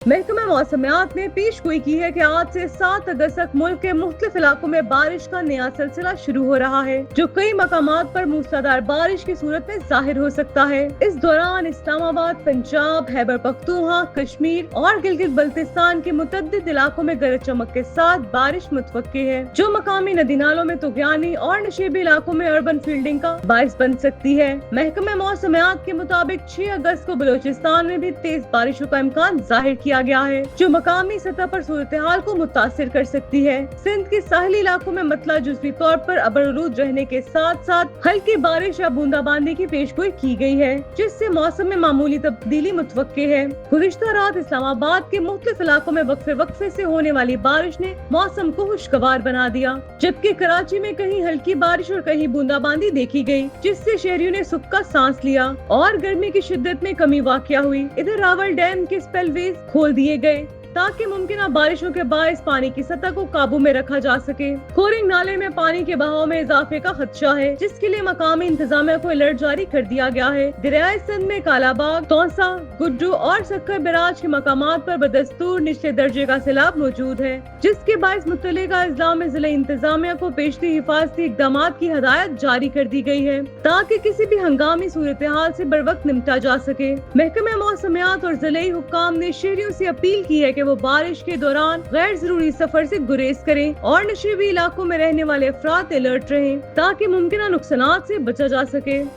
महकमा मौसमियात ने पेशगोई की है कि आज से 7 अगस्त तक मुल्क के मुख्तलिफ इलाकों में बारिश का नया सिलसिला शुरू हो रहा है, जो कई मकामात पर मूसलाधार बारिश की सूरत में जाहिर हो सकता है। इस दौरान इस्लामाबाद, पंजाब, खैबर पख्तूनख्वा, कश्मीर और गिलगित बल्तिस्तान के मुतअद्दिद इलाकों में गरज चमक के साथ बारिश मुतवक्की है, जो मकामी नदी नालों में तुग़यानी और नशेबी इलाकों में अर्बन फील्डिंग का बाइस बन सकती है। महकमा मौसमियात के मुताबिक 6 अगस्त को बलोचिस्तान में भी तेज बारिशों का इम्कान जाहिर किया गया है, जो मकामी सतह पर सूरत हाल को मुतासिर कर सकती है। सिंध के साहली इलाकों में मतला जुज़वी तौर पर अबरआलूद रहने के साथ साथ हल्की बारिश या बूंदाबांदी की पेशगोई की गई है, जिससे मौसम में मामूली तब्दीली मुतवक्की है। गुज़िश्ता रात इस्लामाबाद के मुख्तलिफ इलाकों में वक्फे से होने वाली बारिश ने मौसम को खुशगवार बना दिया, जबकि कराची में कहीं हल्की बारिश और कहीं बूंदाबांदी देखी गई, जिससे शहरियों ने सुख का सांस लिया और गर्मी की शिद्दत में कमी वाक़या हुई। इधर रावल डैम के स्पेलवेज खोल दिए गए ताकि मुमकिन बारिशों के बायस पानी की सतह को काबू में रखा जा सके। खोरिंग नाले में पानी के बहाव में इजाफे का खदशा है, जिसके लिए मकामी इंतजामिया को अलर्ट जारी कर दिया गया है। दरियाए सिंध में कालाबाग, तौसा, गुड्डू और सक्कर बैराज के मकामात पर बदस्तूर निचले दर्जे का सैलाब मौजूद है, जिसके बायस मुतल्लिका अजला में जिला इंतजामिया को पेशगी हिफाजती इकदाम की हदायत जारी कर दी गई है, ताकि किसी भी हंगामी सूरत हाल से बर वक्त निपटा जा सके। महकमा मौसमियात और जिले हुक्काम ने शहरियों से अपील की है कि वो बारिश के दौरान गैर जरूरी सफर से गुरेज करें और नशेबी इलाकों में रहने वाले अफराद अलर्ट रहें, ताकि मुमकिन नुकसानात से बचा जा सके।